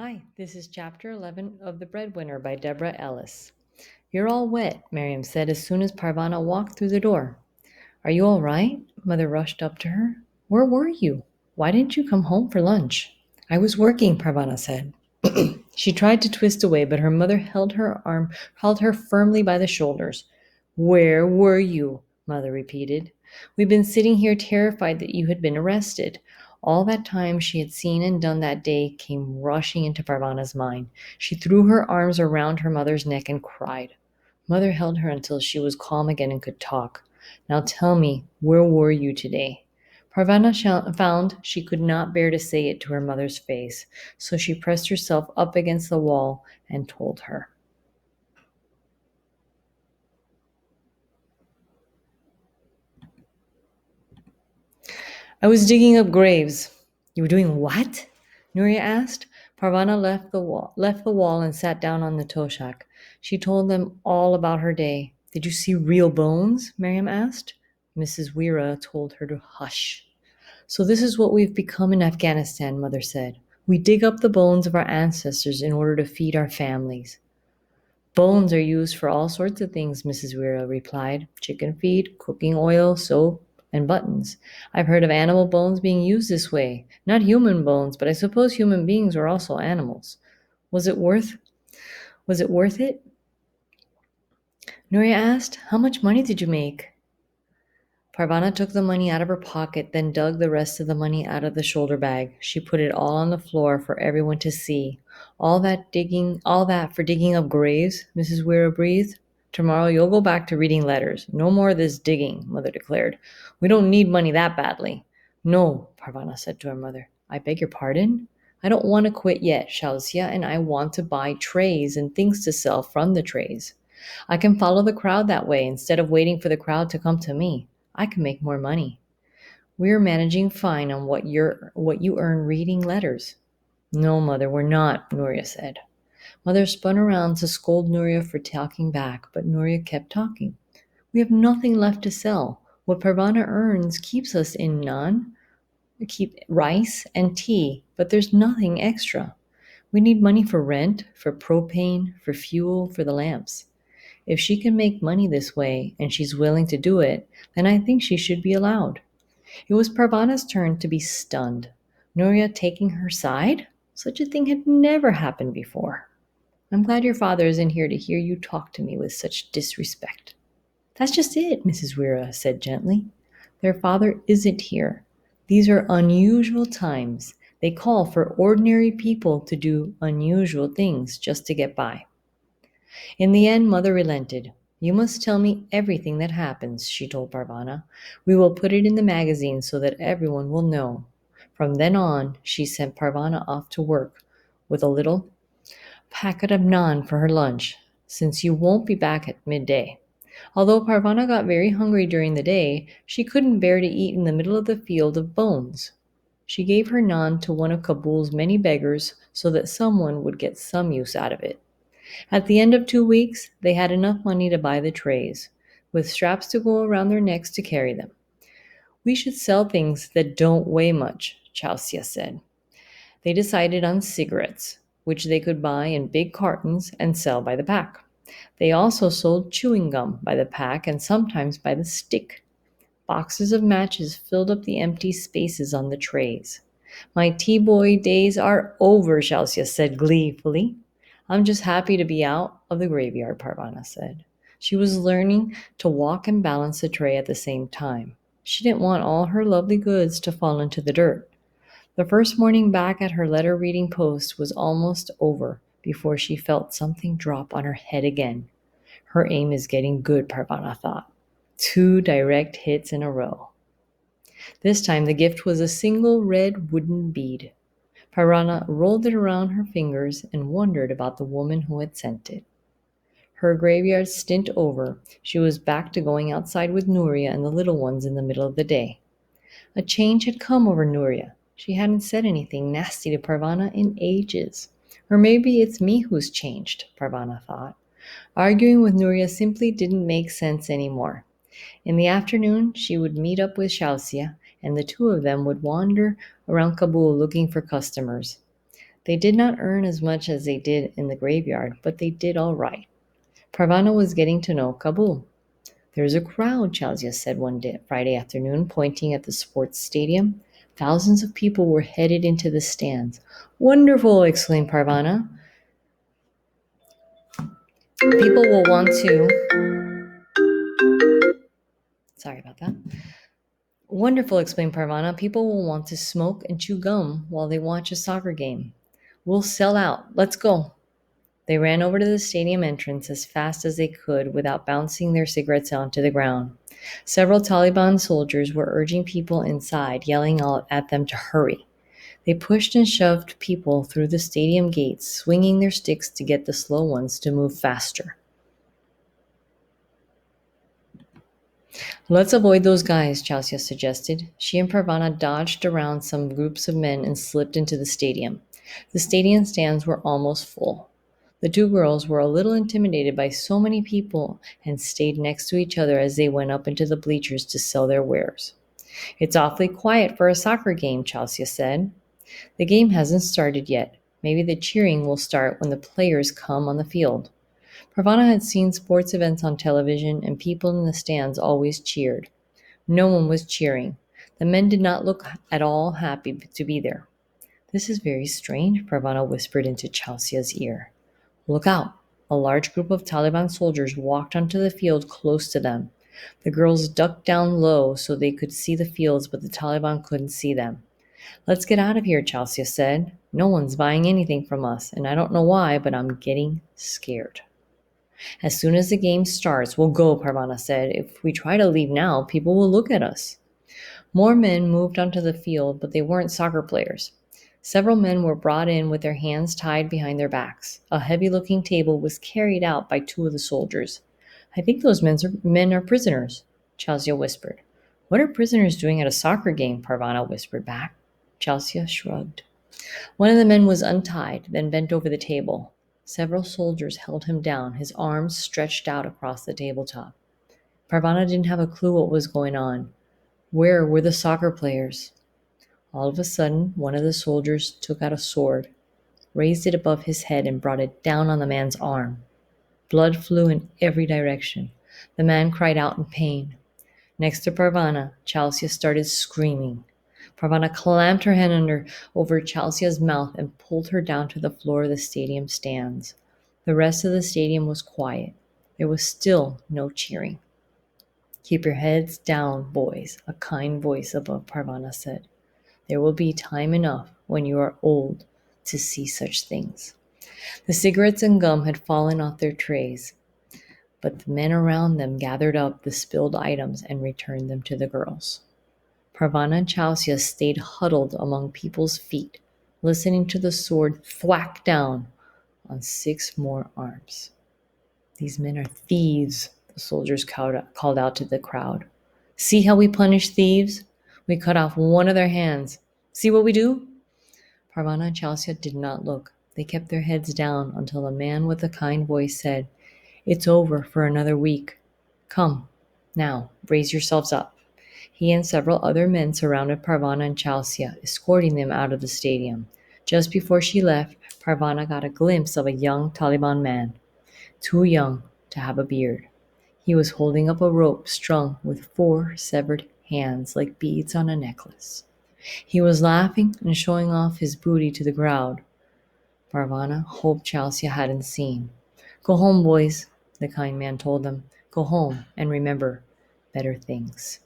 Hi, this is chapter 11 of The Breadwinner by Deborah Ellis. You're all wet, Miriam said as soon as Parvana walked through the door. Are you all right? Mother rushed up to her. Where were you? Why didn't you come home for lunch? I was working, Parvana said. She tried to twist away, but her mother held her firmly by the shoulders. Where were you? Mother repeated. We've been sitting here terrified that you had been arrested. All that time she had seen and done that day came rushing into Parvana's mind. She threw her arms around her mother's neck and cried. Mother held her until she was calm again and could talk. Now tell me, where were you today? Found she could not bear to say it to her mother's face, so she pressed herself up against the wall and told her. I was digging up graves. You were doing what? Nuria asked. Parvana left the wall and sat down on the toshak. She told them all about her day. Did you see real bones? Miriam asked. Mrs. Weira told her to hush. So this is what we've become in Afghanistan, Mother said. We dig up the bones of our ancestors in order to feed our families. Bones are used for all sorts of things, Mrs. Weira replied. Chicken feed, cooking oil, soap, and buttons. I've heard of animal bones being used this way. Not human bones, but I suppose human beings are also animals. Was it worth was it worth it? Nuria asked. How much money did you make? Parvana took the money out of her pocket, then dug the rest of the money out of the shoulder bag. She put it all on the floor for everyone to see. All that for digging up graves, Mrs. Weir breathed. Tomorrow you'll go back to reading letters. No more of this digging, Mother declared. We don't need money that badly. No, Parvana said to her mother. I beg your pardon? I don't want to quit yet, Shalsia, and I want to buy trays and things to sell from the trays. I can follow the crowd that way instead of waiting for the crowd to come to me. I can make more money. We're managing fine on what you earn reading letters. No, Mother, we're not, Nuria said. Mother spun around to scold Nuria for talking back, but Nuria kept talking. We have nothing left to sell. What Parvana earns keeps us in keep rice and tea, but there's nothing extra. We need money for rent, for propane, for fuel, for the lamps. If she can make money this way, and she's willing to do it, then I think she should be allowed. It was Parvana's turn to be stunned. Nuria taking her side? Such a thing had never happened before. I'm glad your father isn't here to hear you talk to me with such disrespect. That's just it, Mrs. Weira said gently. Their father isn't here. These are unusual times. They call for ordinary people to do unusual things just to get by. In the end, Mother relented. You must tell me everything that happens, she told Parvana. We will put it in the magazine so that everyone will know. From then on, she sent Parvana off to work with a little packet of naan for her lunch, since you won't be back at midday. Although Parvana got very hungry during the day, she couldn't bear to eat in the middle of the field of bones. She gave her naan to one of Kabul's many beggars so that someone would get some use out of it. At the end of 2 weeks, they had enough money to buy the trays, with straps to go around their necks to carry them. We should sell things that don't weigh much, Chausia said. They decided on cigarettes, which they could buy in big cartons and sell by the pack. They also sold chewing gum by the pack and sometimes by the stick. Boxes of matches filled up the empty spaces on the trays. My T-boy days are over, Chausia said gleefully. I'm just happy to be out of the graveyard, Parvana said. She was learning to walk and balance the tray at the same time. She didn't want all her lovely goods to fall into the dirt. The first morning back at her letter reading post was almost over before she felt something drop on her head again. Her aim is getting good, Parvana thought. 2 direct hits in a row. This time the gift was a single red wooden bead. Parvana rolled it around her fingers and wondered about the woman who had sent it. Her graveyard stint over, she was back to going outside with Nuria and the little ones in the middle of the day. A change had come over Nuria. She hadn't said anything nasty to Parvana in ages. Or maybe it's me who's changed, Parvana thought. Arguing with Nuria simply didn't make sense anymore. In the afternoon, she would meet up with Shausia, and the two of them would wander around Kabul looking for customers. They did not earn as much as they did in the graveyard, but they did all right. Parvana was getting to know Kabul. There's a crowd, Chazia said one day, Friday afternoon, pointing at the sports stadium. Thousands of people were headed into the stands. Wonderful, exclaimed Parvana. People will want to. Sorry about that. Wonderful, exclaimed Parvana. People will want to smoke and chew gum while they watch a soccer game. We'll sell out. Let's go. They ran over to the stadium entrance as fast as they could without bouncing their cigarettes onto the ground. Several Taliban soldiers were urging people inside, yelling out at them to hurry. They pushed and shoved people through the stadium gates, swinging their sticks to get the slow ones to move faster. Let's avoid those guys, Chausya suggested. She and Parvana dodged around some groups of men and slipped into the stadium. The stadium stands were almost full. The two girls were a little intimidated by so many people and stayed next to each other as they went up into the bleachers to sell their wares. It's awfully quiet for a soccer game, Chausya said. The game hasn't started yet. Maybe the cheering will start when the players come on the field. Parvana had seen sports events on television, and people in the stands always cheered. No one was cheering. The men did not look at all happy to be there. This is very strange, Parvana whispered into Chausya's ear. Look out! A large group of Taliban soldiers walked onto the field close to them. The girls ducked down low so they could see the fields, but the Taliban couldn't see them. Let's get out of here, Chausya said. No one's buying anything from us, and I don't know why, but I'm getting scared. As soon as the game starts, we'll go, Parvana said. If we try to leave now, people will look at us. More men moved onto the field, but they weren't soccer players. Several men were brought in with their hands tied behind their backs. A heavy-looking table was carried out by two of the soldiers. I think those men are prisoners, Chausya whispered. What are prisoners doing at a soccer game? Parvana whispered back. Chausya shrugged. One of the men was untied, then bent over the table. Several soldiers held him down, his arms stretched out across the tabletop. Parvana didn't have a clue what was going on. Where were the soccer players? All of a sudden, one of the soldiers took out a sword, raised it above his head, and brought it down on the man's arm. Blood flew in every direction. The man cried out in pain. Next to Parvana, Chausya started screaming. Parvana clamped her hand over Chausya's mouth and pulled her down to the floor of the stadium stands. The rest of the stadium was quiet. There was still no cheering. Keep your heads down, boys, a kind voice above Parvana said. There will be time enough when you are old to see such things. The cigarettes and gum had fallen off their trays, but the men around them gathered up the spilled items and returned them to the girls. Parvana and Chausya stayed huddled among people's feet, listening to the sword thwack down on 6 more arms. These men are thieves, the soldiers called out to the crowd. See how we punish thieves? We cut off one of their hands. See what we do? Parvana and Chausya did not look. They kept their heads down until a man with a kind voice said, It's over for another week. Come, now, raise yourselves up. He and several other men surrounded Parvana and Chausya, escorting them out of the stadium. Just before she left, Parvana got a glimpse of a young Taliban man, too young to have a beard. He was holding up a rope strung with 4 severed hands like beads on a necklace. He was laughing and showing off his booty to the crowd. Parvana hoped Chausya hadn't seen. Go home, boys, the kind man told them. Go home and remember better things.